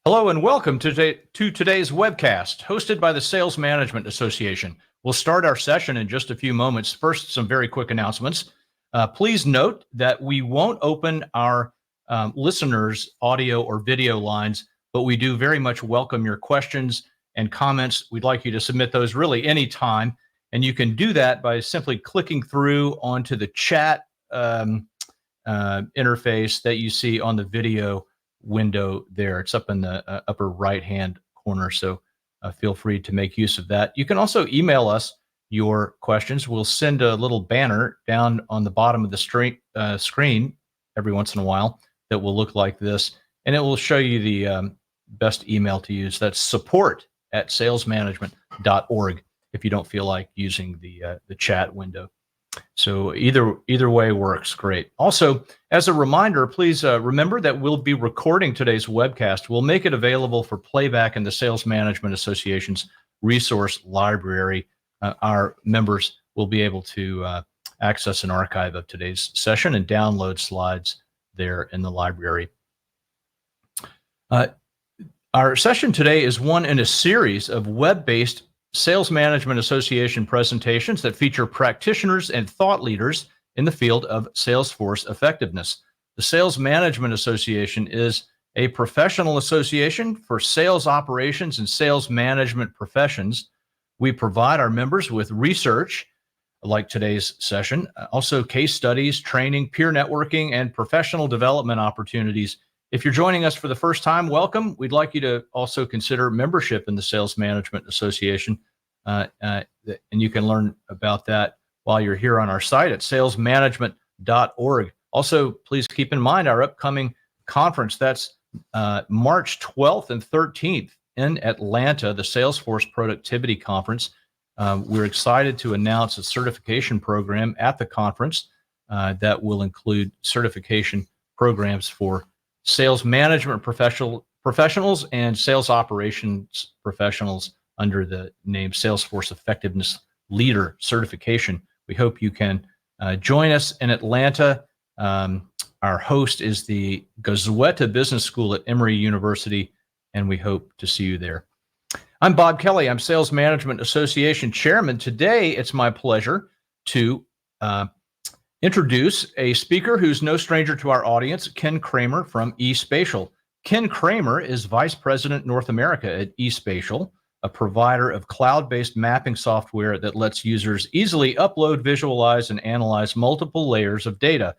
Hello and welcome to today's webcast hosted by the Sales Management Association. We'll start our session in just a few moments. First, some very quick announcements. Please note that we won't open our listeners' audio or video lines, but we do very much welcome your questions and comments. We'd like you to submit those really anytime, and you can do that by simply clicking through onto the chat interface that you see on the video window there. It's up in the upper right hand corner, so feel free to make use of that. You can also email us your questions. We'll send a little banner down on the bottom of the screen every once in a while that will look like this, and it will show you the best email to use. That's support@salesmanagement.org if you don't feel like using the chat window. So either way works great. Also, as a reminder, please remember that we'll be recording today's webcast. We'll make it available for playback in the Sales Management Association's resource library. Our members will be able to access an archive of today's session and download slides there in the library. Our session today is one in a series of web-based Sales Management Association presentations that feature practitioners and thought leaders in the field of Salesforce effectiveness. The Sales Management Association is a professional association for sales operations and sales management professions. We provide our members with research, like today's session, also case studies, training, peer networking, and professional development opportunities. If you're joining us for the first time, welcome. We'd like you to also consider membership in the Sales Management Association, and you can learn about that while you're here on our site at salesmanagement.org. Also, please keep in mind our upcoming conference. That's March 12th and 13th in Atlanta, the Salesforce Productivity Conference. We're excited to announce a certification program at the conference that will include certification programs for sales management professionals and sales operations professionals under the name Salesforce Effectiveness Leader Certification. We hope you can join us in Atlanta. Our host is the Gozueta Business School at Emory University, and we hope to see you there. I'm Bob Kelly. I'm Sales Management Association Chairman. Today, it's my pleasure to introduce a speaker who's no stranger to our audience, Ken Kramer from eSpatial. Ken Kramer is Vice President North America at eSpatial, a provider of cloud-based mapping software that lets users easily upload, visualize, and analyze multiple layers of data.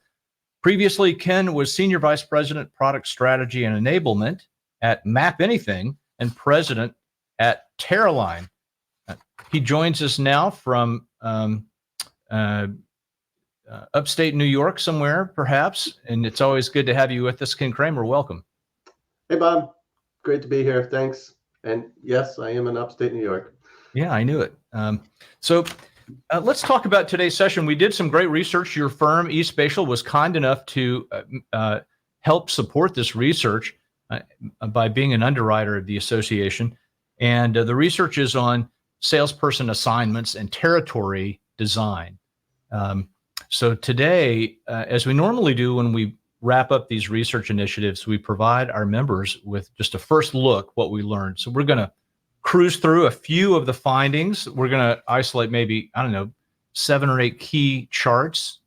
Previously, Ken was Senior Vice President, Product Strategy and Enablement at Map Anything and President at Teraline. He joins us now from upstate New York somewhere, perhaps, and it's always good to have you with us. Ken Kramer, welcome. Hey, Bob. Great to be here. Thanks. And yes, I am in upstate New York. Yeah, I knew it. So let's talk about today's session. We did some great research. Your firm, eSpatial, was kind enough to help support this research by being an underwriter of the association. And the research is on salesperson assignments and territory design. So today, as we normally do when we wrap up these research initiatives, we provide our members with just a first look what we learned. So we're going to cruise through a few of the findings. We're going to isolate maybe, 7 or 8 key charts,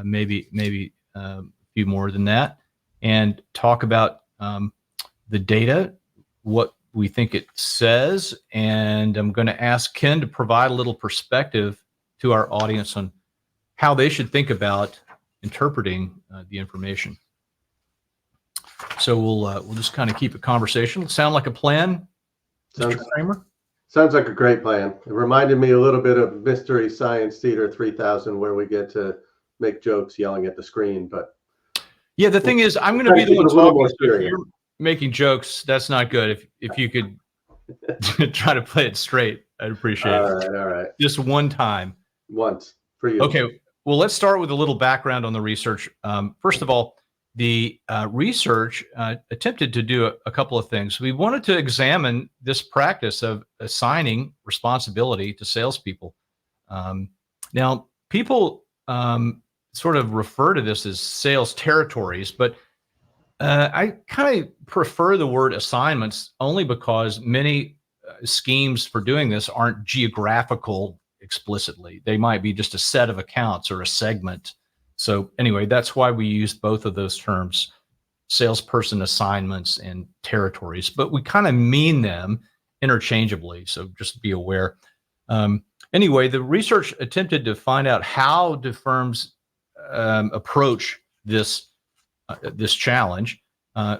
maybe a few more than that, and talk about the data, what we think it says. And I'm going to ask Ken to provide a little perspective to our audience on how they should think about interpreting the information. So we'll just kind of keep a conversation. Sound like a plan, Mr. Kramer? Sounds like a great plan. It reminded me a little bit of Mystery Science Theater 3000, where we get to make jokes yelling at the screen. But yeah, the thing is, I'm going to be the one talking. So if you're making jokes, that's not good. If you could try to play it straight, I'd appreciate it. All right. Just one time. Once for you. Okay. Well, let's start with a little background on the research. First of all, the research attempted to do a couple of things. We wanted to examine this practice of assigning responsibility to salespeople. Now, people sort of refer to this as sales territories, but I kind of prefer the word assignments only because many schemes for doing this aren't geographical explicitly. They might be just a set of accounts or a segment. So anyway, that's why we use both of those terms, salesperson assignments and territories, but we kind of mean them interchangeably. So just be aware. Anyway, the research attempted to find out how do firms approach this challenge.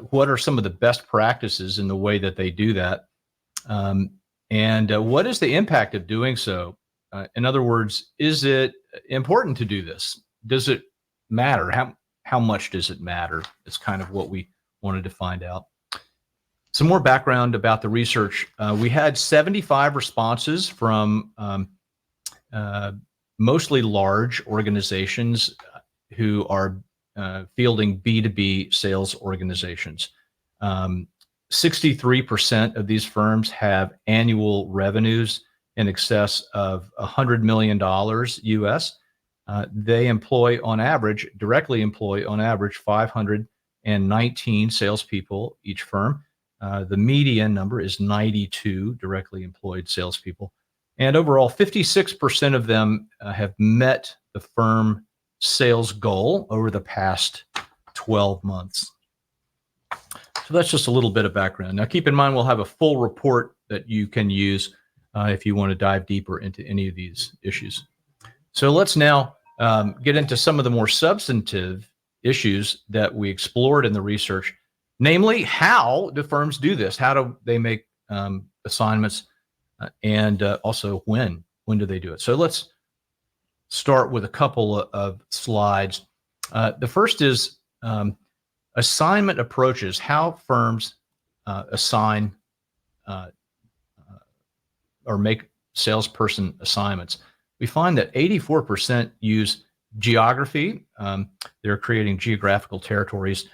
What are some of the best practices in the way that they do that? And what is the impact of doing so? In other words, is it important to do this? Does it matter? How much does it matter? It's kind of what we wanted to find out. Some more background about the research. We had 75 responses from mostly large organizations who are fielding B2B sales organizations. 63% of these firms have annual revenues in excess of $100 million US. They directly employ on average 519 salespeople each firm. The median number is 92 directly employed salespeople. And overall, 56% of them have met the firm sales goal over the past 12 months. So that's just a little bit of background. Now, keep in mind, we'll have a full report that you can use if you want to dive deeper into any of these issues. So let's now get into some of the more substantive issues that we explored in the research, namely, how do firms do this? How do they make assignments, and also when do they do it? So let's start with a couple of slides. The first is assignment approaches, how firms assign or make salesperson assignments. We find that 84% use geography. They're creating geographical territories.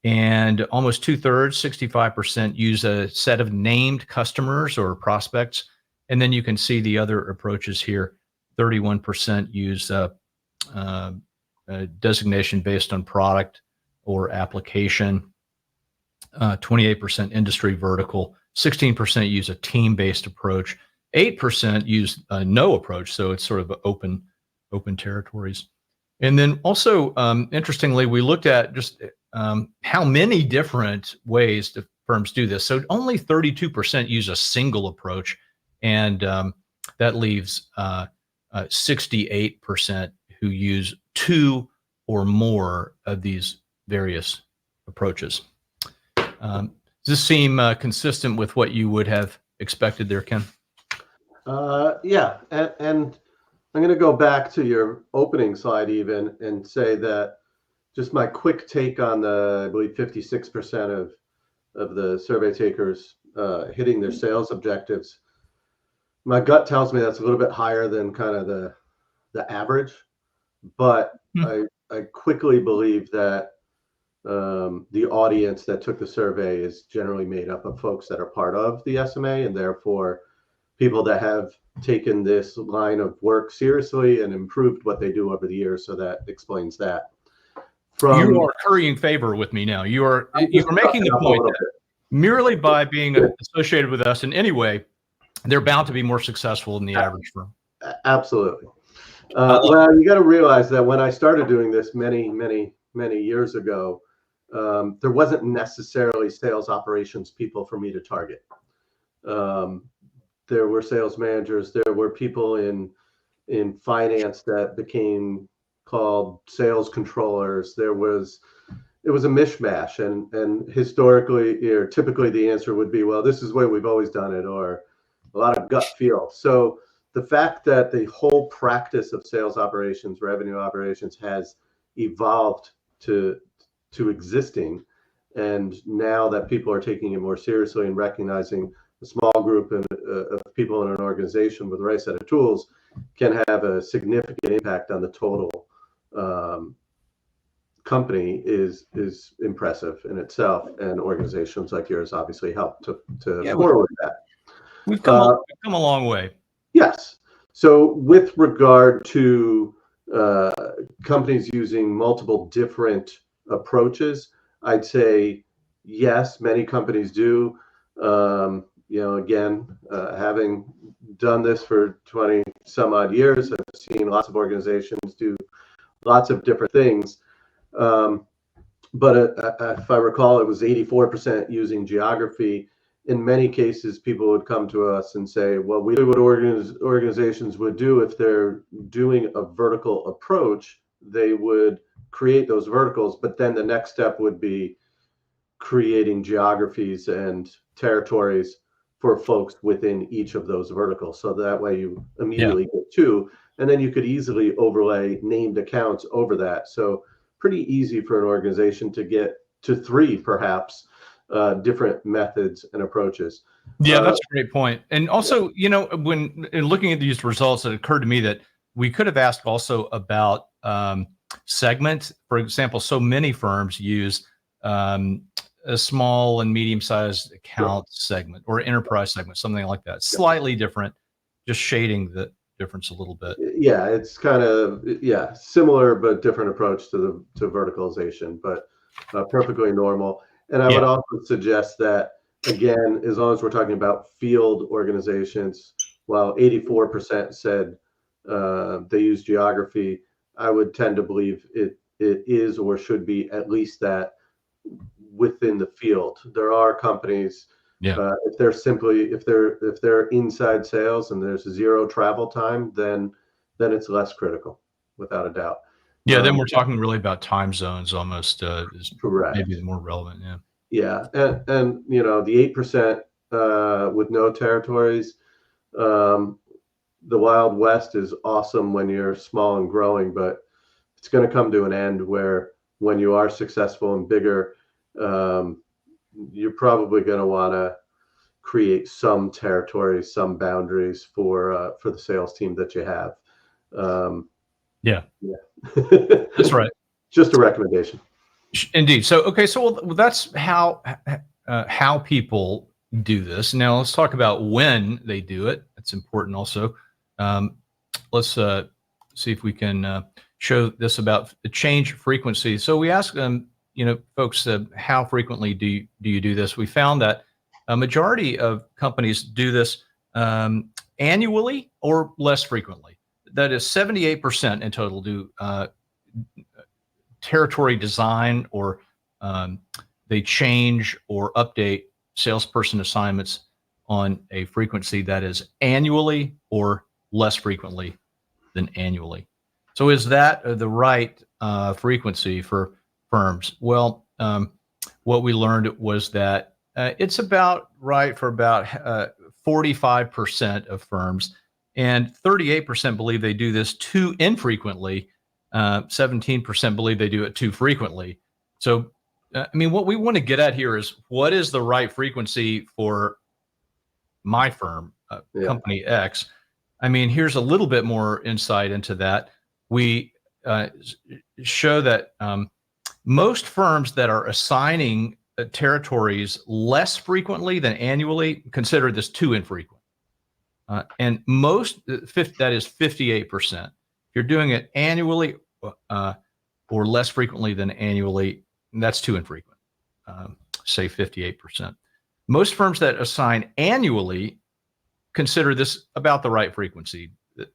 And almost 2/3, 65%, use a set of named customers or prospects. And then you can see the other approaches here. 31% use a designation based on product or application. 28% industry vertical. 16% use a team-based approach. 8% use a no approach, so it's sort of open territories. And then also, interestingly, we looked at just how many different ways the firms do this. So only 32% use a single approach, and that leaves 68% who use two or more of these various approaches. Does this seem consistent with what you would have expected there, Ken? Yeah, and I'm going to go back to your opening slide even and say that just my quick take on the, I believe 56% of the survey takers hitting their sales objectives. My gut tells me that's a little bit higher than kind of the average, but I quickly believe that the audience that took the survey is generally made up of folks that are part of the SMA, and therefore people that have taken this line of work seriously and improved what they do over the years. So that explains that. You are currying favor with me now. You are making the point that merely by being associated with us in any way, they're bound to be more successful than the average firm. Absolutely. Well, you got to realize that when I started doing this many years ago, there wasn't necessarily sales operations people for me to target. There were sales managers. There were people in finance that became called sales controllers. It was a mishmash, and historically or typically the answer would be, well, this is the way we've always done it, or a lot of gut feel. So the fact that the whole practice of sales operations, revenue operations has evolved to existing, and now that people are taking it more seriously and recognizing a small group of people in an organization with the right set of tools can have a significant impact on the total company is impressive in itself, and organizations like yours obviously help to forward that. We've come a long way. Yes. So with regard to companies using multiple different approaches, I'd say yes, many companies do. Again, having done this for 20 some odd years, I've seen lots of organizations do lots of different things. But if I recall, it was 84% using geography. In many cases, people would come to us and say, well, we do what organizations would do if they're doing a vertical approach. They would create those verticals, but then the next step would be creating geographies and territories for folks within each of those verticals. So that way you immediately get two, and then you could easily overlay named accounts over that. So pretty easy for an organization to get to three, perhaps, different methods and approaches. Yeah, that's a great point. And also, when in looking at these results, it occurred to me that we could have asked also about segment. For example, so many firms use a small and medium-sized account segment or enterprise segment, something like that. Slightly different, just shading the difference a little bit. Yeah, it's kind of similar but different approach to verticalization, but perfectly normal. And I would also suggest that, again, as long as we're talking about field organizations, while 84% said they use geography, I would tend to believe it is or should be at least that within the field. There are companies, if they're inside sales and there's zero travel time, then it's less critical, without a doubt. Yeah, then we're talking really about time zones almost is Correct. maybe the more relevant. Yeah, and the 8% with no territories, the Wild West is awesome when you're small and growing, but it's going to come to an end where when you are successful and bigger, you're probably going to want to create some territories, some boundaries for the sales team that you have. Yeah, that's right. Just a recommendation. Indeed. So, okay. So that's how people do this. Now let's talk about when they do it. That's important also. Let's see if we can show this about the change frequency. So we ask them, folks, how frequently do you do this? We found that a majority of companies do this annually or less frequently. That is 78% in total do territory design, or they change or update salesperson assignments on a frequency that is annually or less frequently than annually. So is that the right frequency for firms? Well, what we learned was that it's about right for about 45% of firms, and 38% believe they do this too infrequently. 17% believe they do it too frequently. So, what we want to get at here is, what is the right frequency for my firm, company X? Here's a little bit more insight into that. We show that most firms that are assigning territories less frequently than annually consider this too infrequent. And most, that is 58%. If you're doing it annually or less frequently than annually, that's too infrequent, say 58%. Most firms that assign annually consider this about the right frequency.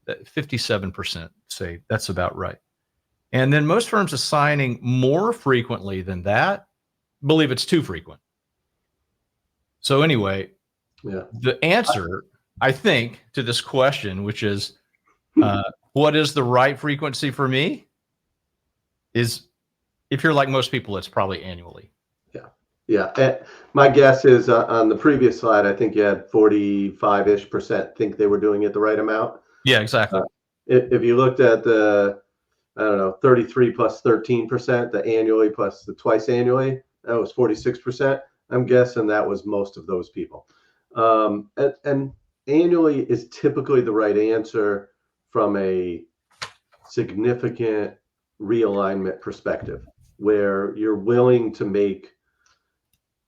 57% say that's about right. And then most firms assigning more frequently than that believe it's too frequent. So anyway, the answer, I think, to this question, which is what is the right frequency for me, is, if you're like most people, it's probably annually. Yeah. My guess is on the previous slide, I think you had 45-ish% think they were doing it the right amount. Yeah, exactly. If you looked at the, 33 plus 13%, the annually plus the twice annually, that was 46%. I'm guessing that was most of those people. And annually is typically the right answer from a significant realignment perspective, where you're willing to make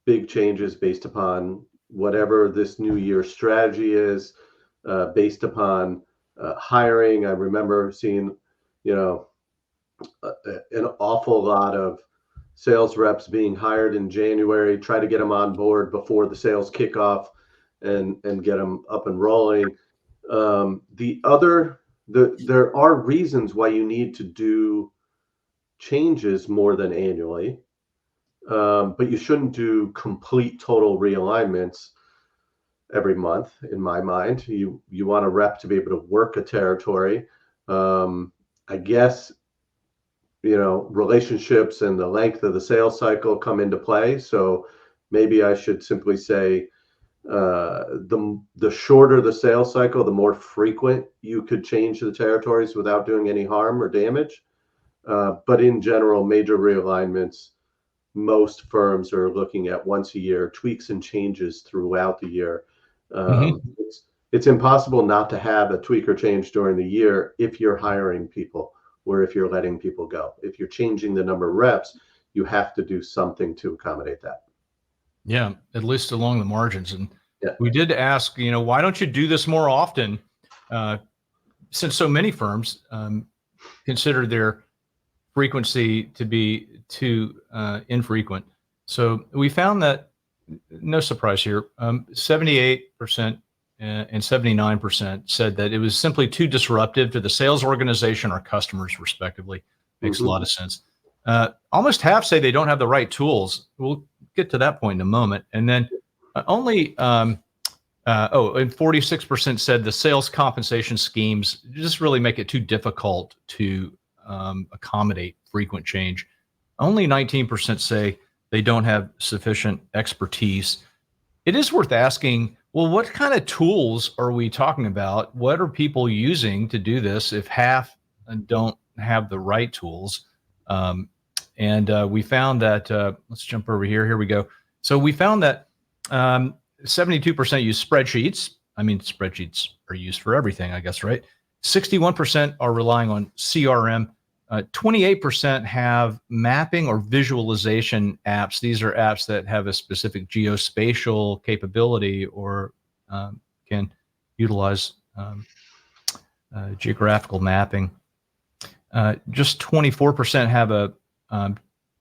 big changes based upon whatever this new year strategy is, based upon hiring. I remember seeing, an awful lot of sales reps being hired in January, try to get them on board before the sales kickoff and get them up and rolling. There are reasons why you need to do changes more than annually, but you shouldn't do complete total realignments every month. In my mind, you want a rep to be able to work a territory. I guess relationships and the length of the sales cycle come into play. So maybe I should simply say the shorter the sales cycle, the more frequent you could change the territories without doing any harm or damage. But in general, major realignments, most firms are looking at once a year, tweaks and changes throughout the year. Mhm. It's impossible not to have a tweak or change during the year if you're hiring people or if you're letting people go. If you're changing the number of reps, you have to do something to accommodate that. Yeah, at least along the margins. And Yeah. we did ask, why don't you do this more often? Uh, since so many firms consider their frequency to be too infrequent. So we found that, no surprise here, 78% and 79% said that it was simply too disruptive to the sales organization or customers, respectively. Makes a Mhm. lot of sense. Almost half say they don't have the right tools. We'll get to that point in a moment. And then and 46% said the sales compensation schemes just really make it too difficult to accommodate frequent change. Only 19% say they don't have sufficient expertise. It is worth asking, well, what kind of tools are we talking about? What are people using to do this if half don't have the right tools? And we found that, let's jump over here. Here we go. So we found that 72% use spreadsheets. I mean, spreadsheets are used for everything, I guess, right? 61% are relying on CRM. 28% have mapping or visualization apps. These are apps that have a specific geospatial capability or can utilize geographical mapping. Just 24% have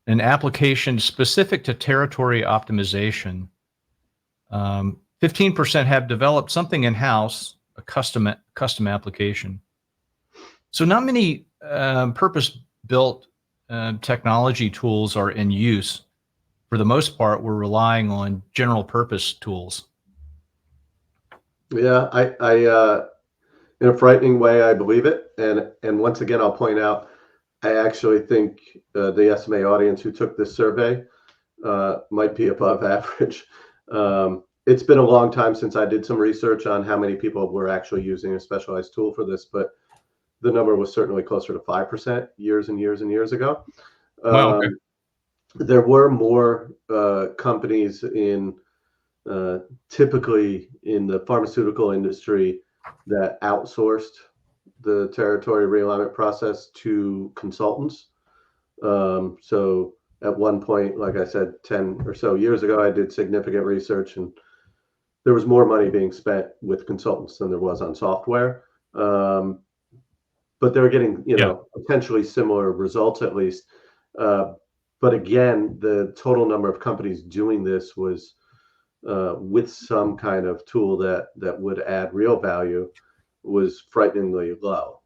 an application specific to territory optimization. 15% have developed something in-house, a custom application. So not many purpose-built technology tools are in use. For the most part, we're relying on general purpose tools. Yeah, in a frightening way, I believe it. And once again, I'll point out, I actually think the SMA audience who took this survey might be above average. It's been a long time since I did some research on how many people were actually using a specialized tool for this, but the number was certainly closer to 5% years and years and years ago. Wow. Okay. There were more companies typically in the pharmaceutical industry that outsourced the territory realignment process to consultants. So at one point, like I said, 10 or so years ago, I did significant research and there was more money being spent with consultants than there was on software. But they're getting, potentially similar results at least. But again, the total number of companies doing this was with some kind of tool that would add real value was frighteningly low.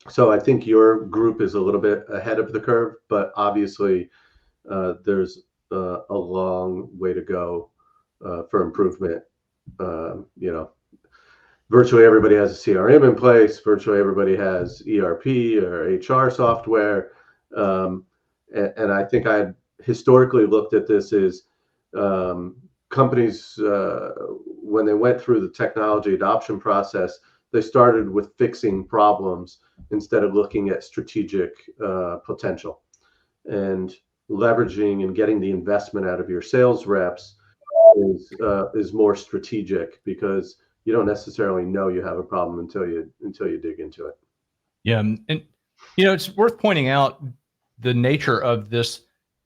So I think your group is a little bit ahead of the curve, but obviously there's a long way to go for improvement. Virtually everybody has a CRM in place. Virtually everybody has ERP or HR software. And I think I had historically looked at this as companies, when they went through the technology adoption process, they started with fixing problems instead of looking at strategic potential. And leveraging and getting the investment out of your sales reps is more strategic because you don't necessarily know you have a problem until you dig into it. Yeah. And, it's worth pointing out the nature of this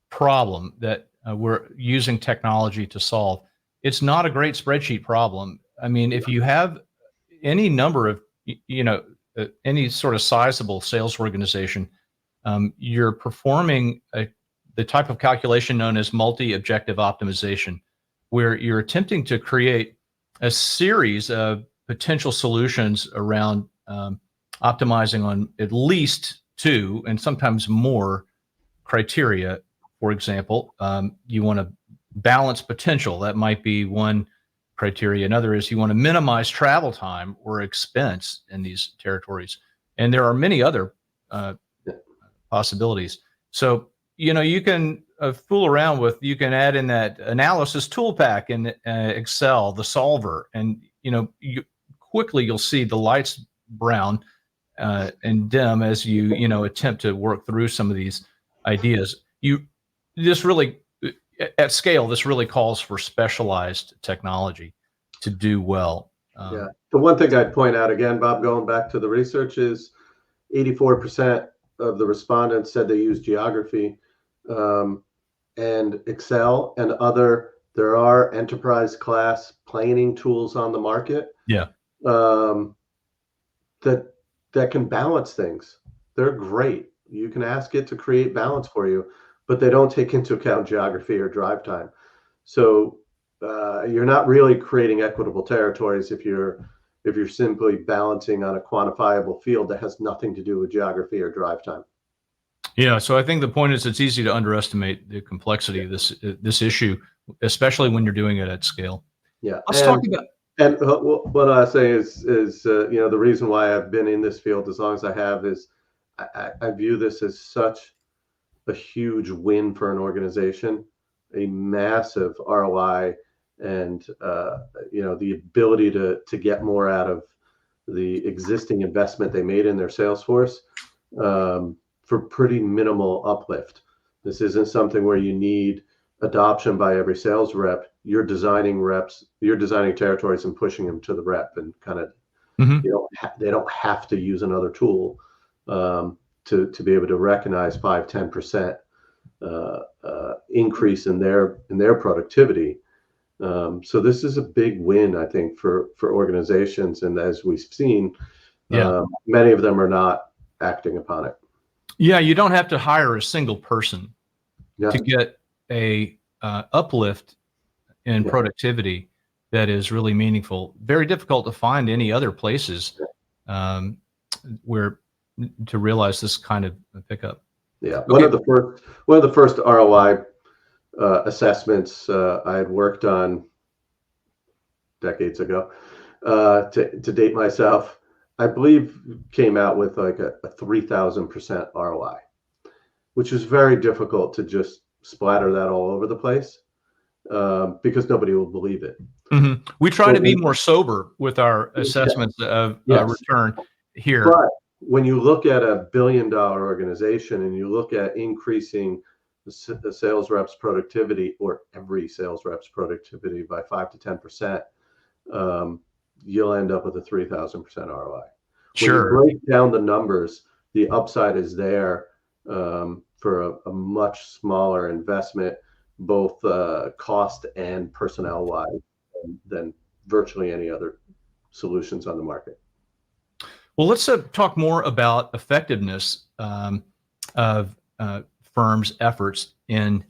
problem that we're using technology to solve. It's not a great spreadsheet problem. I mean, if you have any number of, any sort of sizable sales organization, you're performing a the type of calculation known as multi-objective optimization, where you're attempting to create a series of potential solutions around optimizing on at least two and sometimes more criteria. For example, you want to balance potential. That might be one criteria. Another is you want to minimize travel time or expense in these territories. And there are many other possibilities. So, you can fool around with, you can add in that analysis tool pack in Excel, the solver, and, you'll see the lights brown and dim as you attempt to work through some of these ideas. This really, at scale, this really calls for specialized technology to do well. Yeah. The one thing I'd point out again, Bob, going back to the research, is 84% of the respondents said they use geography and Excel and there are enterprise class planning tools on the market. Yeah. That can balance things. They're great. You can ask it to create balance for you, but they don't take into account geography or drive time. So you're not really creating equitable territories if you're simply balancing on a quantifiable field that has nothing to do with geography or drive time. Yeah, so I think the point is it's easy to underestimate the complexity of this issue, especially when you're doing it at scale. Yeah, let's talk about. And what I say is the reason why I've been in this field as long as I have is I view this as such a huge win for an organization, a massive ROI, and the ability to get more out of the existing investment they made in their sales force for pretty minimal uplift. This isn't something where you need adoption by every sales rep. You're designing territories and pushing them to the rep, and kind of they don't have to use another tool to be able to recognize 5-10% increase in their productivity. So this is a big win, I think, for organizations, and as we've seen, many of them are not acting upon it. Yeah, you don't have to hire a single person to get a uplift in productivity that is really meaningful. Very difficult to find any other places where to realize this kind of pickup. Yeah, one of the first ROI assessments I had worked on decades ago to date myself, I believe came out with like a 3,000% ROI, which is very difficult to just splatter that all over the place because nobody will believe it. Mm-hmm. We try to be more sober with our assessments of return here. But when you look at $1 billion organization and you look at increasing the sales reps productivity, or every sales reps productivity, by 5 to 10%, you'll end up with a 3,000% ROI. Sure. When you break down the numbers, the upside is there for a much smaller investment, both cost and personnel wise, than virtually any other solutions on the market. Well, let's talk more about effectiveness of firms' efforts in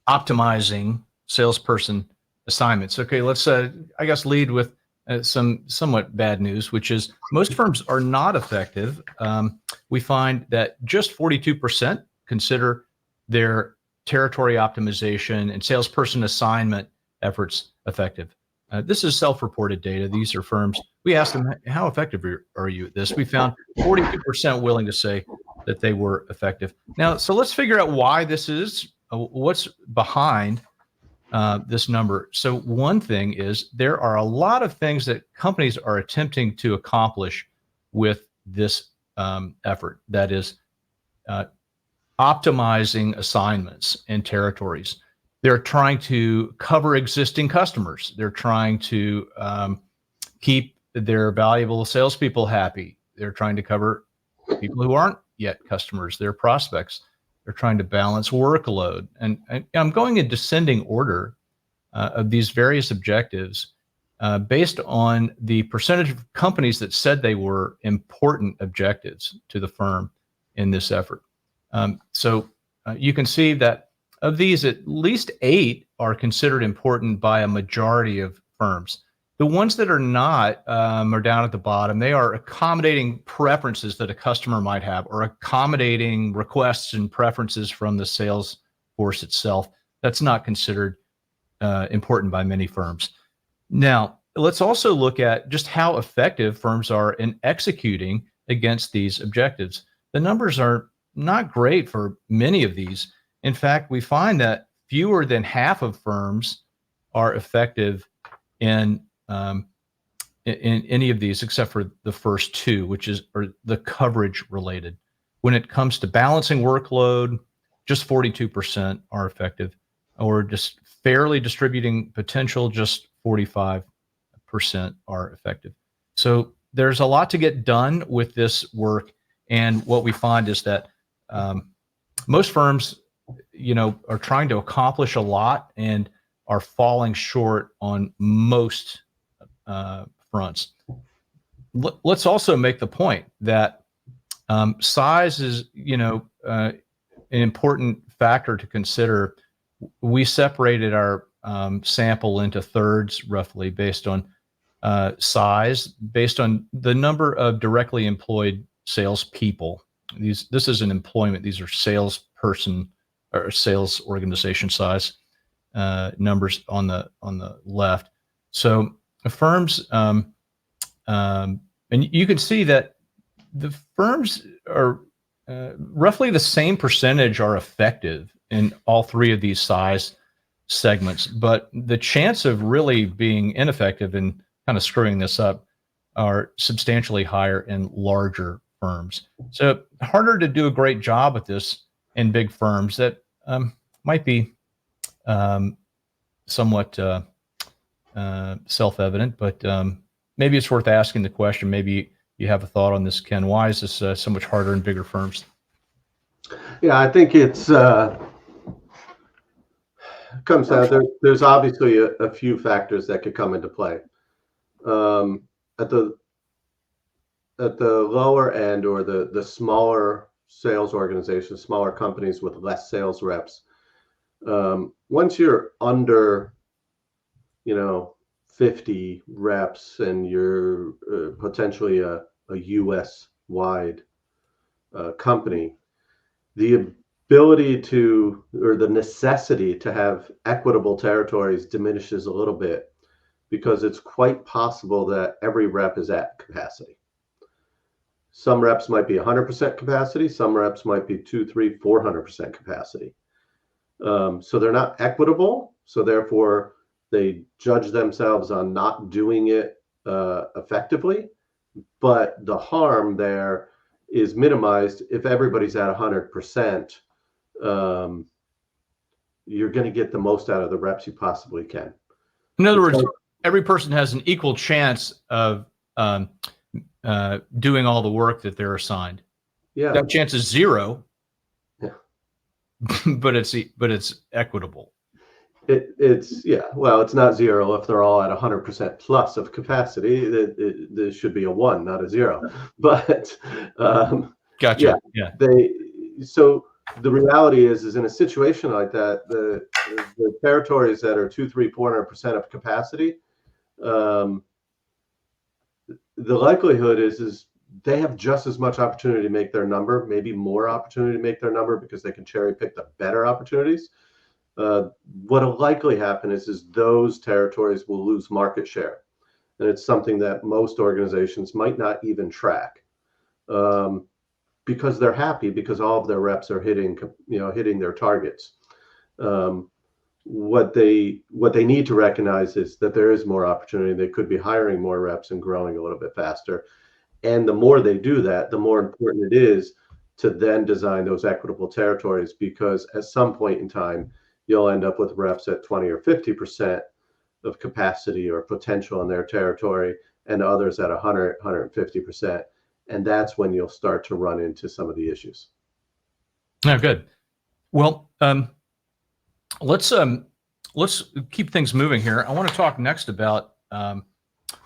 optimizing salesperson assignments. Okay, let's I guess lead with some somewhat bad news, which is most firms are not effective. We find that just 42% consider their territory optimization and salesperson assignment efforts effective. This is self-reported data. These are firms. We asked them, how effective are you at this? We found 42% willing to say that they were effective. Now, so let's figure out why this is, what's behind this number. So one thing is there are a lot of things that companies are attempting to accomplish with this effort. That is optimizing assignments and territories. They're trying to cover existing customers. They're trying to keep their valuable salespeople happy. They're trying to cover people who aren't yet customers, their prospects. They're trying to balance workload. And I'm going in descending order of these various objectives based on the percentage of companies that said they were important objectives to the firm in this effort. So you can see that of these, at least 8 are considered important by a majority of firms. The ones that are not are down at the bottom. They are accommodating preferences that a customer might have, or accommodating requests and preferences from the sales force itself. That's not considered important by many firms. Now, let's also look at just how effective firms are in executing against these objectives. The numbers are not great for many of these. In fact, we find that fewer than half of firms are effective in any of these, except for the first 2, which is the coverage related. When it comes to balancing workload, just 42% are effective, or just fairly distributing potential, just 45% are effective. So there's a lot to get done with this work. And what we find is that most firms, are trying to accomplish a lot and are falling short on most fronts. Let's also make the point that size is, an important factor to consider. We separated our sample into thirds, roughly, based on size, based on the number of directly employed salespeople. This is an employment. These are salesperson or sales organization size numbers on the left. So firms, and you can see that the firms are roughly the same percentage are effective in all 3 of these size segments, but the chance of really being ineffective and kind of screwing this up are substantially higher in larger firms. So harder to do a great job at this in big firms. That might be somewhat self-evident, but maybe it's worth asking the question. Maybe you have a thought on this, Ken. Why is this so much harder in bigger firms? Yeah, I think it's comes down. There's obviously a few factors that could come into play. At the lower end, or the smaller sales organizations, smaller companies with less sales reps, once you're under 50 reps and you're potentially a US wide company, the ability to, or the necessity to have equitable territories diminishes a little bit, because it's quite possible that every rep is at capacity. Some reps might be 100% capacity. Some reps might be 200, 300, 400% capacity. So they're not equitable. So therefore, they judge themselves on not doing it effectively. But the harm there is minimized if everybody's at 100%. You're going to get the most out of the reps you possibly can. In other words, every person has an equal chance of doing all the work that they're assigned. Yeah, that chance is 0. Yeah. but it's equitable. It's well, it's not 0 if they're all at 100% plus of capacity. There should be a 1, not a 0. But gotcha. Yeah. So the reality is in a situation like that, the territories that are 200, 300, 400% of capacity, the likelihood is they have just as much opportunity to make their number, maybe more opportunity to make their number, because they can cherry pick the better opportunities. What will likely happen is those territories will lose market share, and it's something that most organizations might not even track, because they're happy because all of their reps are hitting their targets. What they need to recognize is that there is more opportunity. They could be hiring more reps and growing a little bit faster. And the more they do that, the more important it is to then design those equitable territories, because at some point in time, you'll end up with reps at 20 or 50% of capacity or potential in their territory, and others at 100, 150%. And that's when you'll start to run into some of the issues. Oh, good. Well, let's keep things moving here. I want to talk next about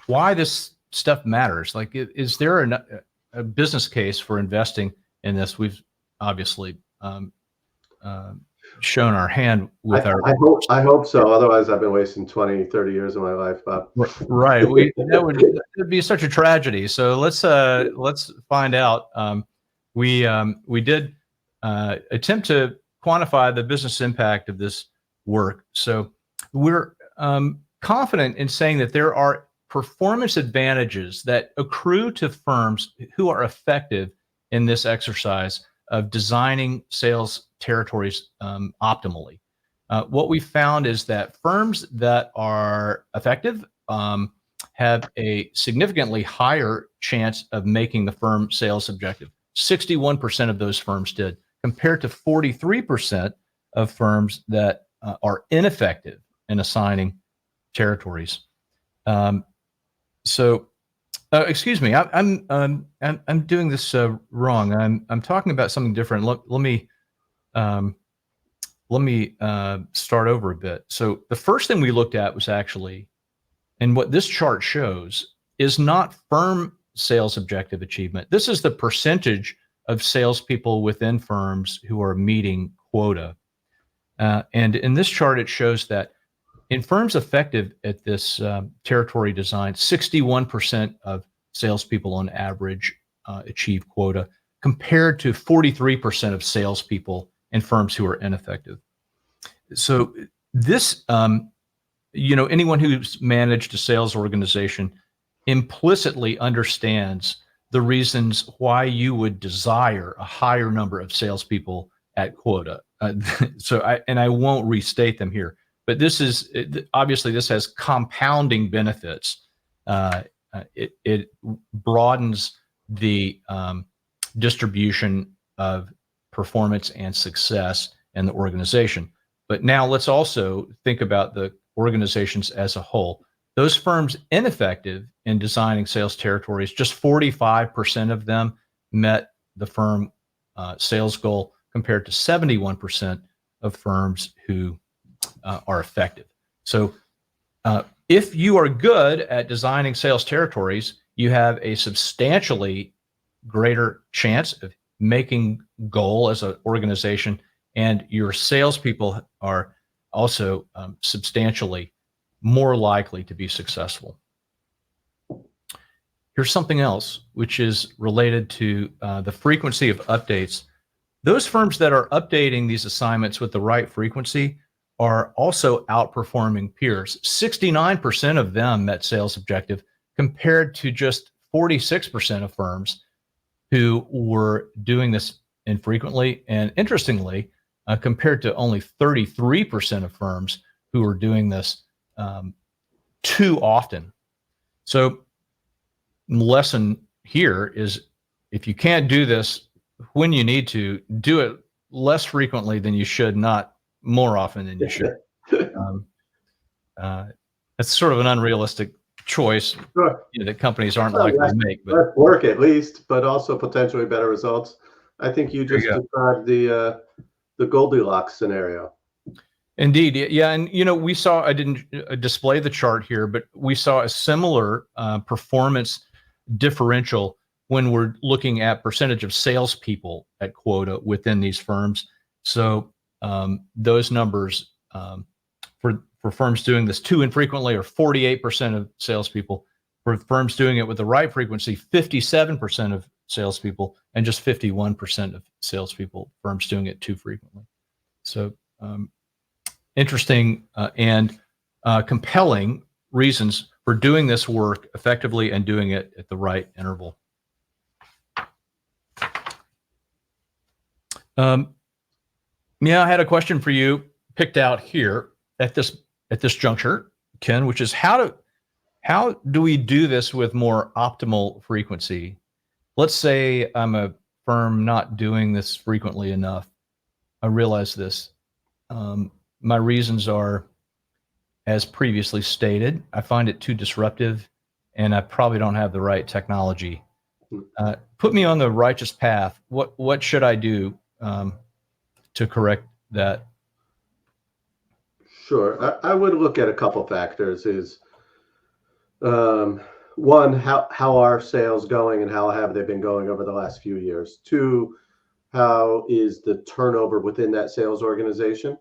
why this stuff matters. Like, is there a business case for investing in this? We've obviously shown our hand with our I hope so. Otherwise, I've been wasting 20, 30 years of my life, Bob. right. That'd be such a tragedy. So let's find out. We did attempt to quantify the business impact of this work. So we're confident in saying that there are performance advantages that accrue to firms who are effective in this exercise of designing sales territories optimally. What we found is that firms that are effective have a significantly higher chance of making the firm sales objective. 61% of those firms did, compared to 43% of firms that are ineffective in assigning territories. Excuse me, I'm doing this wrong. I'm talking about something different. Let me start over a bit. So the first thing we looked at was actually, and what this chart shows is not firm sales objective achievement. This is the percentage of salespeople within firms who are meeting quota. And in this chart, it shows that in firms effective at this territory design, 61% of salespeople on average achieve quota, compared to 43% of salespeople in firms who are ineffective. So this, anyone who's managed a sales organization implicitly understands the reasons why you would desire a higher number of salespeople at quota. I won't restate them here, but this is obviously this has compounding benefits. It broadens the distribution of performance and success in the organization. But now let's also think about the organizations as a whole. Those firms ineffective in designing sales territories, just 45% of them met the firm sales goal, compared to 71% of firms who are effective. So if you are good at designing sales territories, you have a substantially greater chance of making goal as an organization, and your salespeople are also substantially more likely to be successful. Here's something else, which is related to the frequency of updates. Those firms that are updating these assignments with the right frequency are also outperforming peers. 69% of them met sales objective, compared to just 46% of firms who were doing this infrequently, and interestingly, compared to only 33% of firms who are doing this too often. So the lesson here is, if you can't do this when you need to, do it less frequently than you should, not more often than you should. That's sort of an unrealistic choice, Sure. that companies aren't likely to make. But less work at least, but also potentially better results. I think you just described the Goldilocks scenario. Indeed. Yeah. And, we saw, I didn't display the chart here, but we saw a similar performance differential when we're looking at percentage of salespeople at quota within these firms. So those numbers for firms doing this too infrequently are 48% of salespeople. For firms doing it with the right frequency, 57% of salespeople, and just 51% of salespeople, firms doing it too frequently. So interesting and compelling reasons for doing this work effectively and doing it at the right interval. Yeah, I had a question for you picked out here at this juncture, Ken, which is how do we do this with more optimal frequency? Let's say I'm a firm not doing this frequently enough. I realize this. My reasons are, as previously stated, I find it too disruptive, and I probably don't have the right technology. Put me on the righteous path. What should I do to correct that? Sure. I would look at a couple factors. Is one, how are sales going and how have they been going over the last few years? Two, how is the turnover within that sales organization,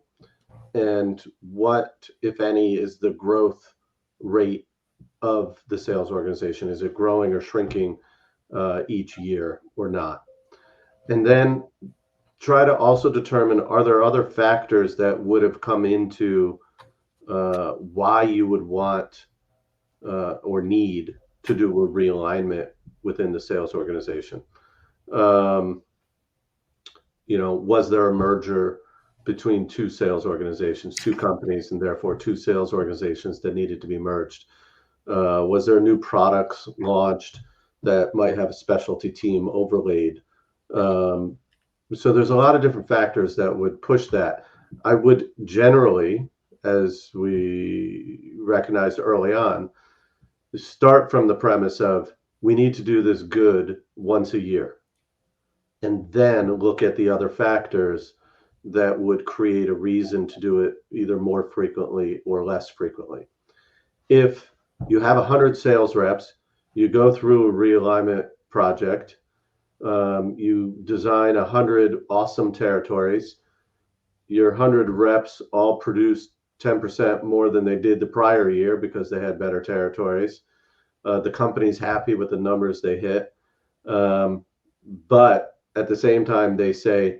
and what, if any, is the growth rate of the sales organization? Is it growing or shrinking each year or not? And then try to also determine, are there other factors that would have come into why you would want or need to do a realignment within the sales organization? Was there a merger between two sales organizations, two companies, and therefore two sales organizations that needed to be merged? Was there new products launched that might have a specialty team overlaid? So there's a lot of different factors that would push that. I would generally, as we recognized early on, start from the premise of we need to do this good once a year, and then look at the other factors that would create a reason to do it either more frequently or less frequently. If you have 100 sales reps, you go through a realignment project, you design 100 awesome territories, your 100 reps all produce 10% more than they did the prior year because they had better territories. The company's happy with the numbers they hit. But at the same time, they say,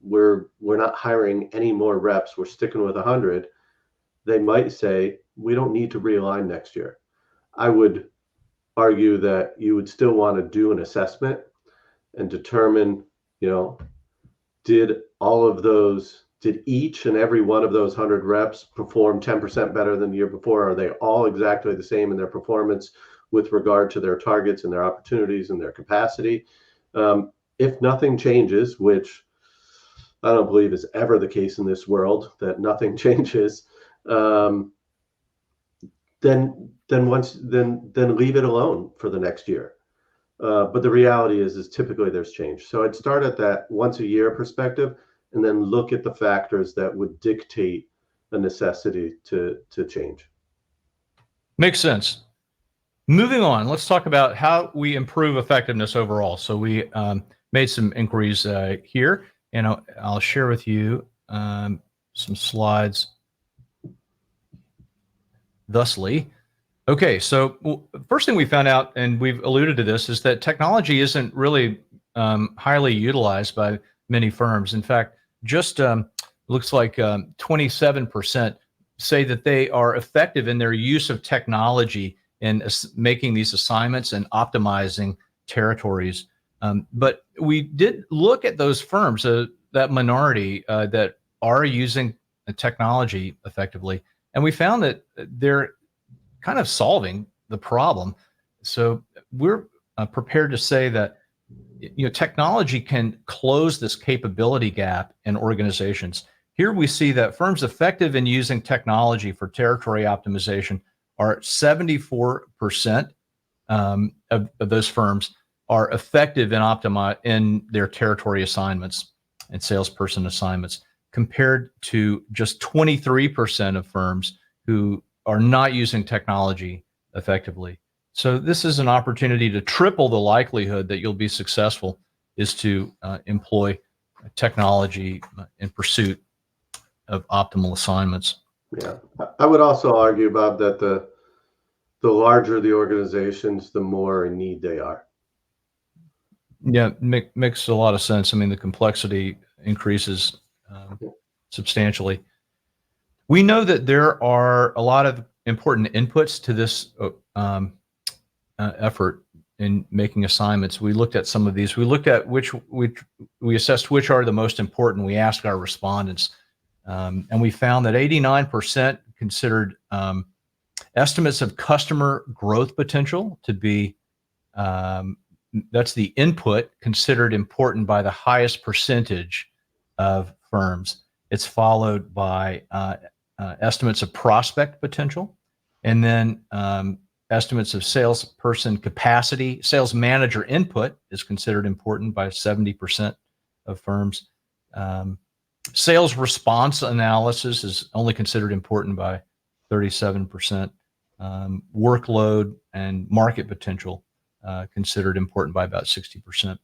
we're not hiring any more reps, we're sticking with 100. They might say, we don't need to realign next year. I would argue that you would still want to do an assessment and determine, did each and every one of those 100 reps perform 10% better than the year before? Are they all exactly the same in their performance with regard to their targets and their opportunities and their capacity? If nothing changes, which I don't believe is ever the case in this world, that nothing changes, then leave it alone for the next year. But the reality is typically there's change. So I'd start at that once a year perspective, and then look at the factors that would dictate a necessity to change. Makes sense. Moving on, let's talk about how we improve effectiveness overall. So we made some inquiries here, and I'll share with you some slides thusly. Okay, so first thing we found out, and we've alluded to this, is that technology isn't really highly utilized by many firms. In fact, just looks like 27% say that they are effective in their use of technology in making these assignments and optimizing territories. But we did look at those firms, that minority that are using technology effectively, and we found that they're kind of solving the problem. So we're prepared to say that technology can close this capability gap in organizations. Here we see that firms effective in using technology for territory optimization are 74% of those firms are effective in their territory assignments and salesperson assignments, compared to just 23% of firms who are not using technology effectively. So this is an opportunity to triple the likelihood that you'll be successful, is to employ technology in pursuit of optimal assignments. Yeah, I would also argue, Bob, that the larger the organizations, the more in need they are. Yeah, makes a lot of sense. I mean, the complexity increases substantially. We know that there are a lot of important inputs to this effort in making assignments. We looked at some of these. We looked at we assessed which are the most important. We asked our respondents, and we found that 89% considered estimates of customer growth potential to be, that's the input considered important by the highest percentage of firms. It's followed by estimates of prospect potential, and then estimates of salesperson capacity. Sales manager input is considered important by 70% of firms. Sales response analysis is only considered important by 37%. Workload and market potential considered important by about 60%.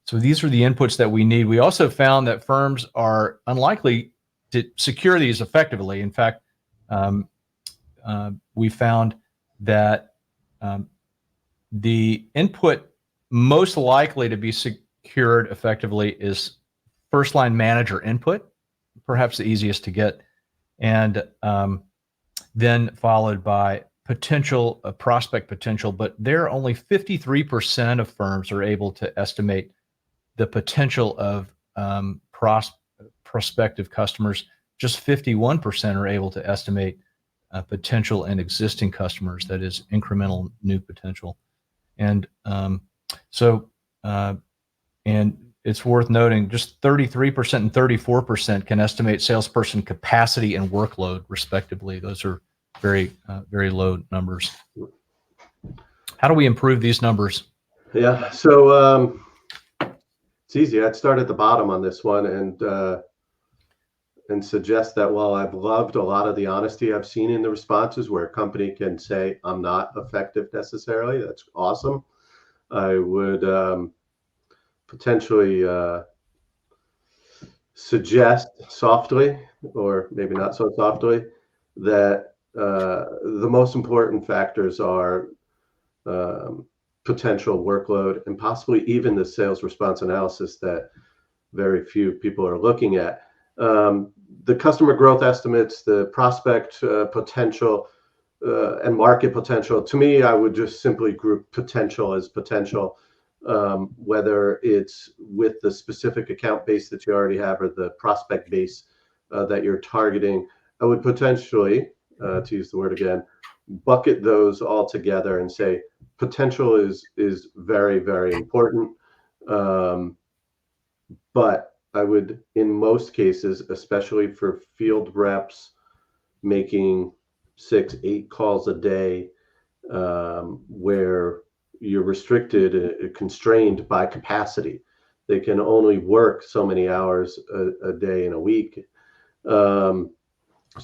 So these are the inputs that we need. We also found that firms are unlikely to secure these effectively. In fact, we found that the input most likely to be secured effectively is first line manager input, perhaps the easiest to get, and then followed by potential prospect potential. But there, only 53% of firms are able to estimate the potential of prospective customers. Just 51% are able to estimate potential in existing customers, that is incremental new potential. And and it's worth noting just 33% and 34% can estimate salesperson capacity and workload respectively. Those are very low numbers. How do we improve these numbers? Yeah, so it's easy. I'd start at the bottom on this one and suggest that while I've loved a lot of the honesty I've seen in the responses where a company can say, I'm not effective necessarily, that's awesome. I would potentially suggest softly, or maybe not so softly, that the most important factors are potential workload and possibly even the sales response analysis that very few people are looking at. The customer growth estimates, the prospect potential, and market potential. To me, I would just simply group potential as potential, whether it's with the specific account base that you already have or the prospect base that you're targeting. I would potentially, to use the word again, bucket those all together and say potential is very, very important. But I would, in most cases, especially for field reps making 6-8 calls a day, where you're restricted, constrained by capacity. They can only work so many hours a day in a week. So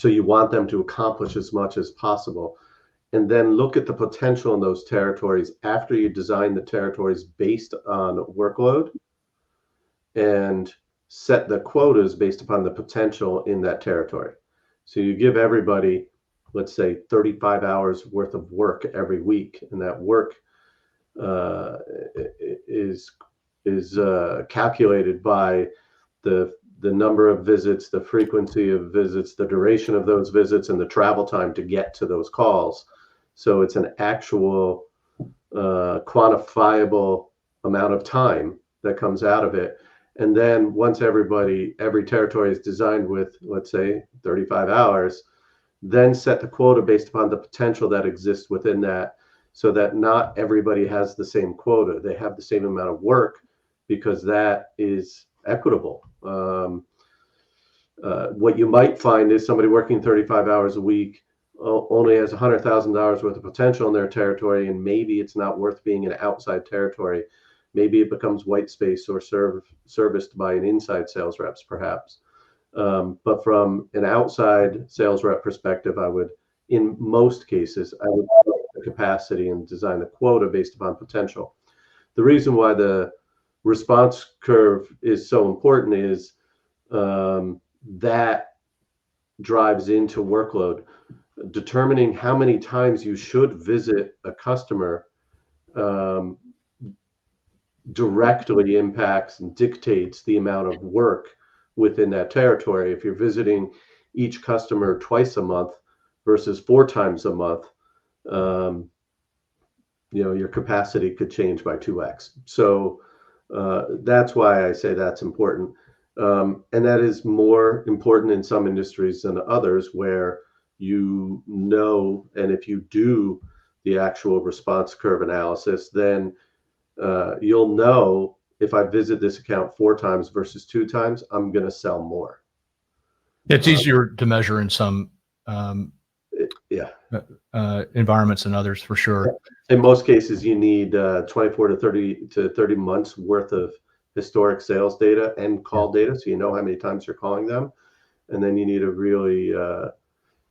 you want them to accomplish as much as possible. And then look at the potential in those territories after you design the territories based on workload, and set the quotas based upon the potential in that territory. So you give everybody, let's say, 35 hours worth of work every week, and that work is calculated by the number of visits, the frequency of visits, the duration of those visits, and the travel time to get to those calls. So it's an actual quantifiable amount of time that comes out of it. And then once every territory is designed with, let's say, 35 hours, then set the quota based upon the potential that exists within that, so that not everybody has the same quota. They have the same amount of work, because that is equitable. What you might find is somebody working 35 hours a week only has $100,000 worth of potential in their territory, and maybe it's not worth being an outside territory. Maybe it becomes white space or serviced by an inside sales reps, perhaps. But from an outside sales rep perspective, I would, in most cases, I would the capacity and design the quota based upon potential. The reason why the response curve is so important is that drives into workload. Determining how many times you should visit a customer directly impacts and dictates the amount of work within that territory. If you're visiting each customer twice a month versus 4 times a month, your capacity could change by 2x. So that's why I say that's important. And that is more important in some industries than others, where and if you do the actual response curve analysis, then you'll know if I visit this account 4 times versus 2 times, I'm going to sell more. It's easier to measure in some environments than others, for sure. In most cases, you need 24 to 30 months worth of historic sales data and call data, so you know how many times you're calling them. And then you need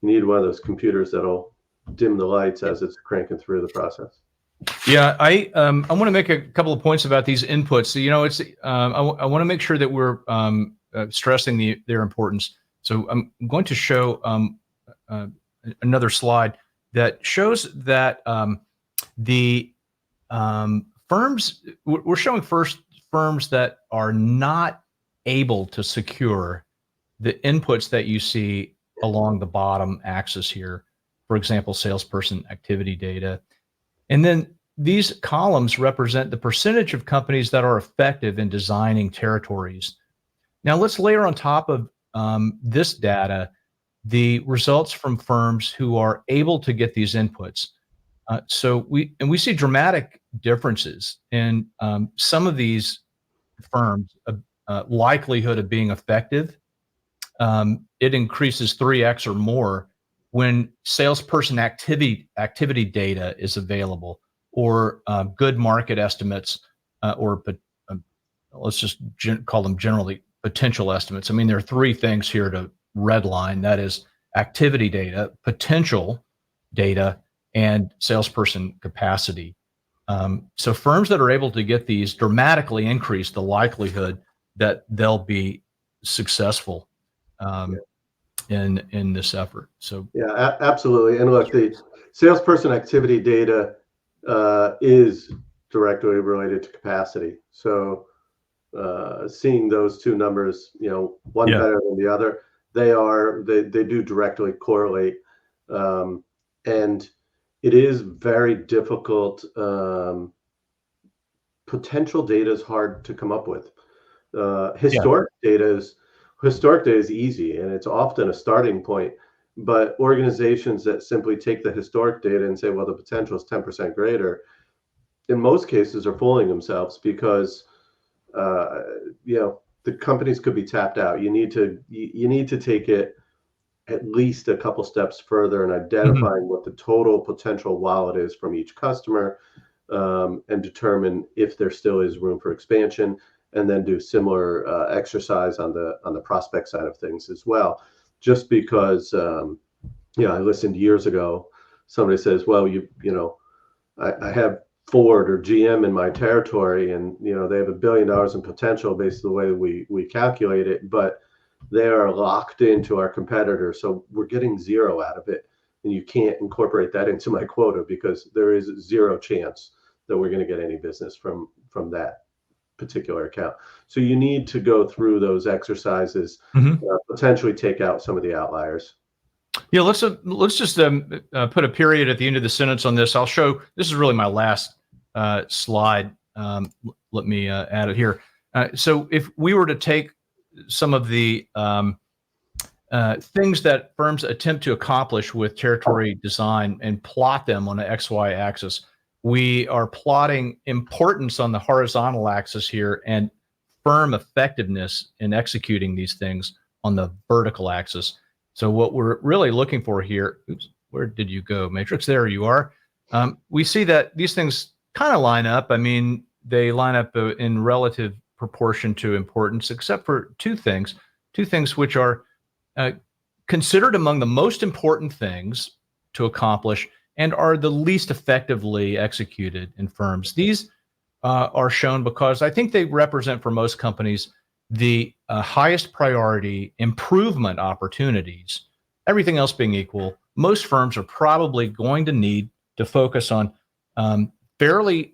you need one of those computers that'll dim the lights as it's cranking through the process. Yeah, I want to make a couple of points about these inputs. So, it's I want to make sure that we're stressing their importance. So I'm going to show uh, another slide that shows that the firms we're showing first firms that are not able to secure the inputs that you see along the bottom axis here. For example, salesperson activity data. And then these columns represent the percentage of companies that are effective in designing territories. Now let's layer on top of this data the results from firms who are able to get these inputs. So we see dramatic differences in some of these firms' likelihood of being effective. It increases 3x or more when salesperson activity data is available, or good market estimates, or let's just call them generally potential estimates. I mean, there are three things here to redline. That is activity data, potential data, and salesperson capacity. So firms that are able to get these dramatically increase the likelihood that they'll be successful um, in this effort. So Yeah, absolutely. And look, the salesperson activity data is directly related to capacity. So seeing those two numbers, one yeah, better than the other, they do directly correlate. And it is very difficult. Potential data is hard to come up with. Uh, yeah, historic data is historic data is easy, and it's often a starting point. But organizations that simply take the historic data and say, well, the potential is 10% greater, in most cases are fooling themselves because uh, the companies could be tapped out. You need to take it at least a couple steps further and mhm, identifying what the total potential wallet is from each customer, and determine if there still is room for expansion, and then do similar exercise on the prospect side of things as well. Just because I listened years ago, somebody says, well, I have Ford or GM in my territory, and they have $1 billion in potential based on the way we calculate it, but they are locked into our competitor, so we're getting zero out of it, and you can't incorporate that into my quota because there is zero chance that we're going to get any business from that particular account. So you need to go through those exercises, mhm. potentially take out some of the outliers. Yeah. Let's just put a period at the end of the sentence on this. I'll show. This is really my last slide. Let me add it here. So if we were to take some of the things that firms attempt to accomplish with territory design and plot them on an XY axis. We are plotting importance on the horizontal axis here and firm effectiveness in executing these things on the vertical axis. So what we're really looking for here, oops, where did you go, Matrix? There you are. We see that these things kind of line up. I mean, they line up in relative proportion to importance, except for two things which are uh, considered among the most important things to accomplish and are the least effectively executed in firms. These are shown because I think they represent for most companies the highest priority improvement opportunities. Everything else being equal, most firms are probably going to need to focus on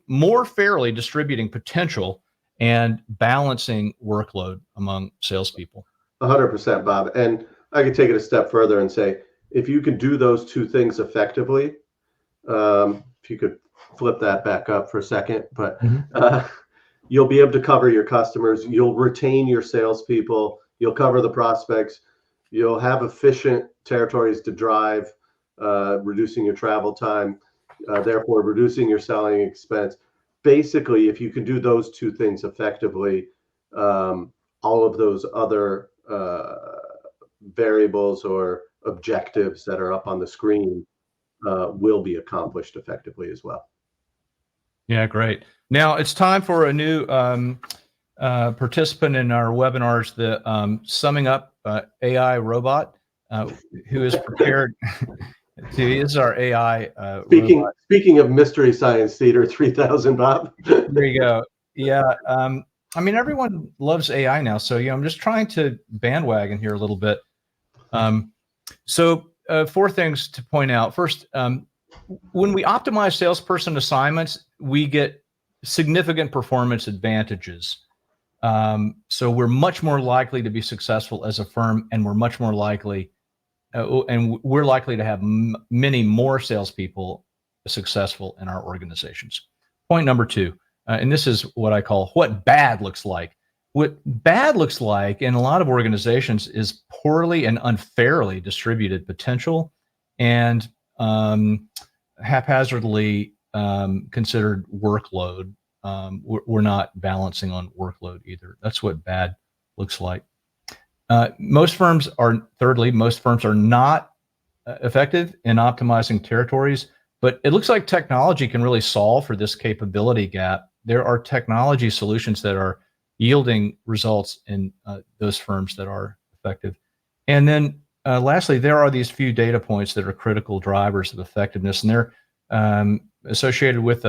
more fairly distributing potential and balancing workload among salespeople. 100%, Bob. And I could take it a step further and say, if you can do those two things effectively, if you could flip that back up for a second, but Mhm. uh, you'll be able to cover your customers, you'll retain your salespeople, you'll cover the prospects, you'll have efficient territories to drive, reducing your travel time, therefore reducing your selling expense. Basically, if you can do those two things effectively, all of those other variables or objectives that are up on the screen will be accomplished effectively as well. Yeah, great. Now it's time for a new participant in our webinars, the Summing Up AI robot, who is prepared. See, this is our AI Speaking robot. speaking of Mystery Science Theater 3000, Bob. There you go. Yeah. I mean, everyone loves AI now. So, I'm just trying to bandwagon here a little bit. Four things to point out. First, when we optimize salesperson assignments, we get significant performance advantages. So we're much more likely to be successful as a firm, and we're much more likely, we're likely to have many more salespeople successful in our organizations. Point number two, and this is what I call what bad looks like. What bad looks like in a lot of organizations is poorly and unfairly distributed potential and haphazardly considered workload. We're not balancing on workload either. That's what bad looks like. Most firms are not effective in optimizing territories, but it looks like technology can really solve for this capability gap. There are technology solutions that are yielding results in those firms that are effective. And then lastly, there are these few data points that are critical drivers of effectiveness, and they're associated with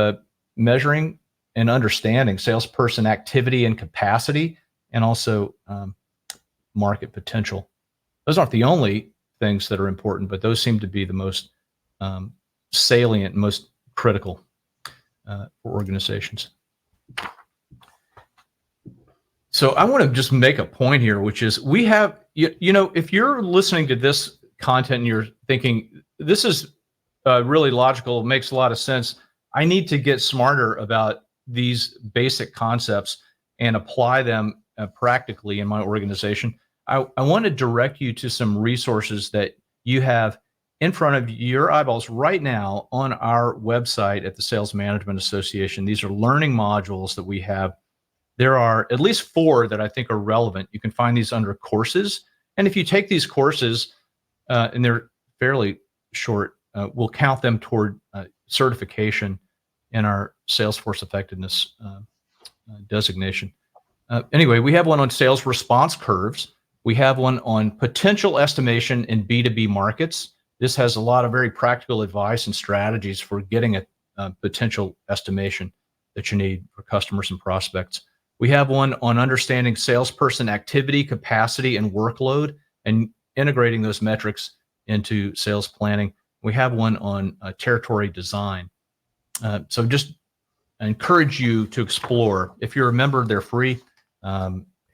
measuring and understanding salesperson activity and capacity, and also market potential. Those aren't the only things that are important, but those seem to be the most salient, most critical for organizations. So I want to just make a point here, which is we have, if you're listening to this content and you're thinking, this is really logical, makes a lot of sense, I need to get smarter about these basic concepts and apply them practically in my organization, I want to direct you to some resources that you have in front of your eyeballs right now on our website at the Sales Management Association. These are learning modules that we have. There are at least 4 that I think are relevant. You can find these under courses. And if you take these courses, and they're fairly short, we'll count them toward certification in our Salesforce effectiveness designation. Anyway, we have one on sales response curves. We have one on potential estimation in B2B markets. This has a lot of very practical advice and strategies for getting a potential estimation that you need for customers and prospects. We have one on understanding salesperson activity, capacity, and workload, and integrating those metrics into sales planning. We have one on territory design. So just encourage you to explore. If you're a member, they're free,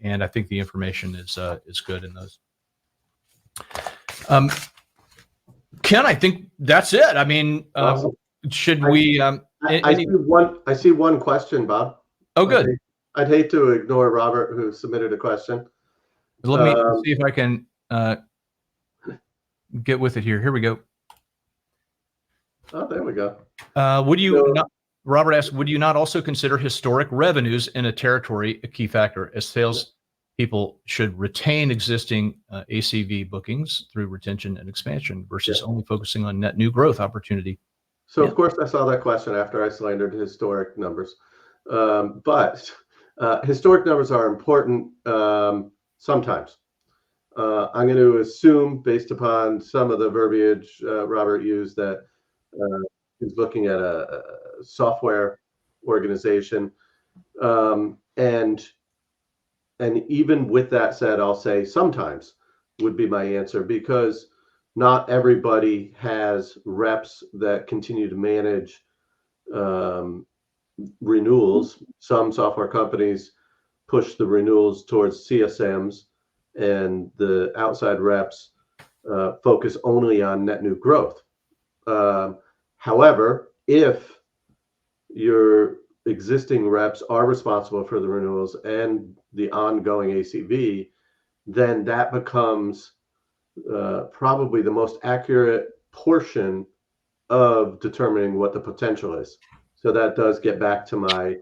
and I think the information is good in those. Ken, I think that's it. I mean, awesome. Should we? I see one question, Bob. Oh, good. I'd hate to ignore Robert, who submitted a question. Let me see if I can get with it here. Here we go. Oh, there we go. Robert asks, would you not also consider historic revenues in a territory a key factor, as sales people should retain existing ACV bookings through retention and expansion versus only focusing on net new growth opportunity? So of course I saw that question after I slandered historic numbers, but historic numbers are important sometimes. I'm going to assume, based upon some of the verbiage Robert used, that he's looking at a software organization, and even with that said, I'll say sometimes would be my answer, because not everybody has reps that continue to manage renewals. Some software companies push the renewals towards CSMs, and the outside reps focus only on net new growth. However, if your existing reps are responsible for the renewals and the ongoing ACV, then that becomes probably the most accurate portion of determining what the potential is. So that does get back to my,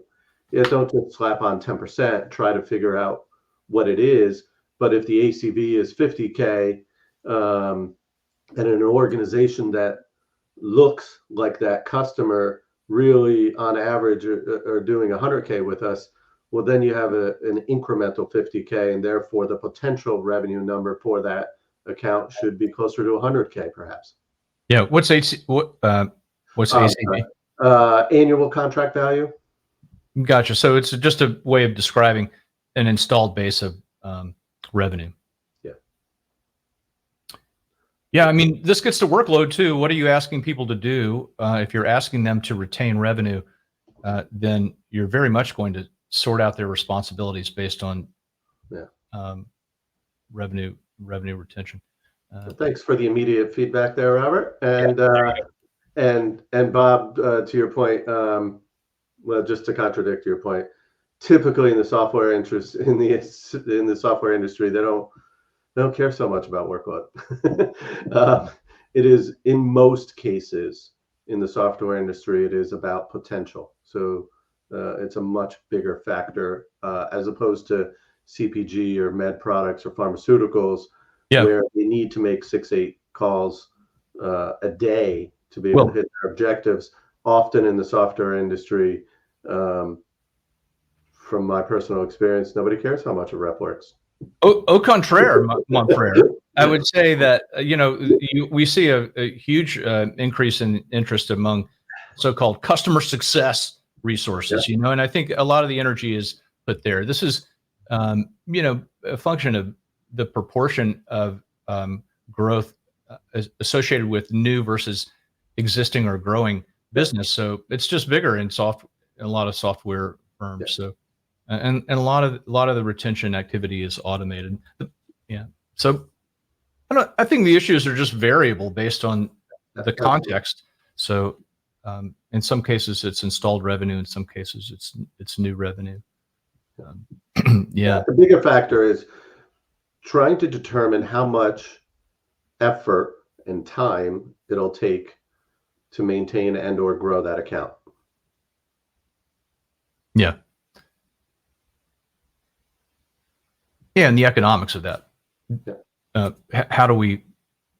don't just slap on 10%, try to figure out what it is. But if the ACV is 50K, and in an organization that looks like that customer really on average are doing 100K with us, well, then you have an incremental 50K, and therefore the potential revenue number for that account should be closer to 100K perhaps. Yeah. What's ACV? Annual contract value. Gotcha. So it's just a way of describing an installed base of revenue. Yeah. Yeah, I mean, this gets to workload too. What are you asking people to do? If you're asking them to retain revenue, then you're very much going to sort out their responsibilities based on Yeah. revenue retention. Well, thanks for the immediate feedback there, Robert. And There you and Bob, to your point, well, just to contradict your point, typically in the software interest in the software industry, they don't care so much about workload. It is in most cases in the software industry, it is about potential. So it's a much bigger factor as opposed to CPG or med products or pharmaceuticals, Yeah. where they need to make 6-8 calls a day to be able to Well, hit their objectives. Often in the software industry, um, from my personal experience, nobody cares how much a rep works. au contraire, mon frère. I Yeah, would say that, we see a huge increase in interest among so-called customer success yeah, resources, and I think a lot of the energy is put there. This is, a function of the proportion of growth associated with new versus existing or growing yeah, business. So it's just bigger in a lot of software yeah. firms. So and a lot of the retention activity is automated. Yeah. So I think the issues are just variable based on the Absolutely. context. So in some cases it's installed revenue, in some cases it's new revenue. Um, Yeah, yeah. the bigger factor is trying to determine how much effort and time it'll take to maintain and or grow that account. Yeah. Yeah. And the economics of that. Yeah. How do we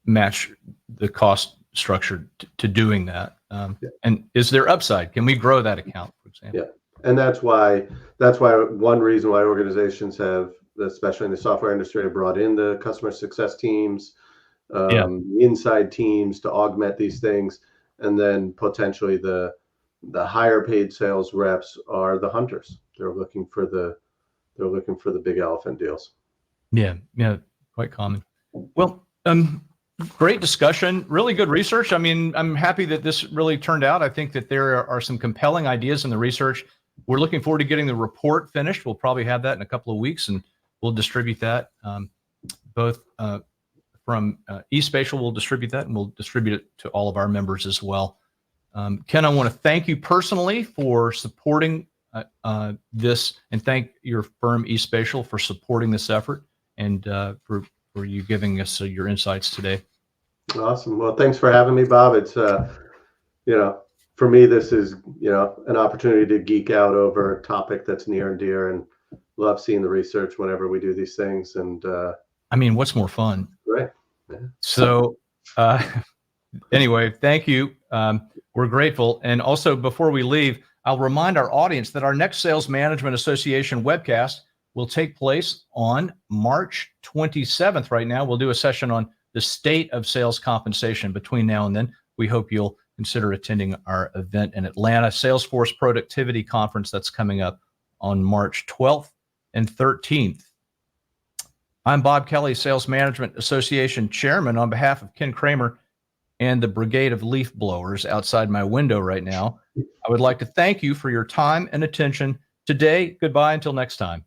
match the cost structure to doing that? Yeah. And is there upside? Can we grow that account, for example? Yeah. And that's why one reason why organizations have, especially in the software industry, have brought in the customer success teams, Yeah. inside teams to augment these things, and then potentially the higher paid sales reps are the hunters. They're looking for the big elephant deals. Yeah. Yeah. Quite common. Well, great discussion. Really good research. I mean, I'm happy that this really turned out. I think that there are some compelling ideas in the research. We're looking forward to getting the report finished. We'll probably have that in a couple of weeks, and we'll distribute that. Both from eSpatial, we'll distribute that, and we'll distribute it to all of our members as well. Ken, I want to thank you personally for supporting this, and thank your firm eSpatial for supporting this effort, and for you giving us your insights today. Awesome. Well, thanks for having me, Bob. It's for me, this is an opportunity to geek out over a topic that's near and dear, and love seeing the research whenever we do these things. And I mean, what's more fun? great. Yeah. So, anyway, thank you. We're grateful. And also, before we leave, I'll remind our audience that our next Sales Management Association webcast will take place on March 27th. Right now, we'll do a session on the state of sales compensation. Between now and then, we hope you'll consider attending our event in Atlanta, Salesforce Productivity Conference, that's coming up on March 12th and 13th. I'm Bob Kelly, Sales Management Association Chairman. On behalf of Ken Kramer and the brigade of leaf blowers outside my window right now, I would like to thank you for your time and attention today. Goodbye until next time.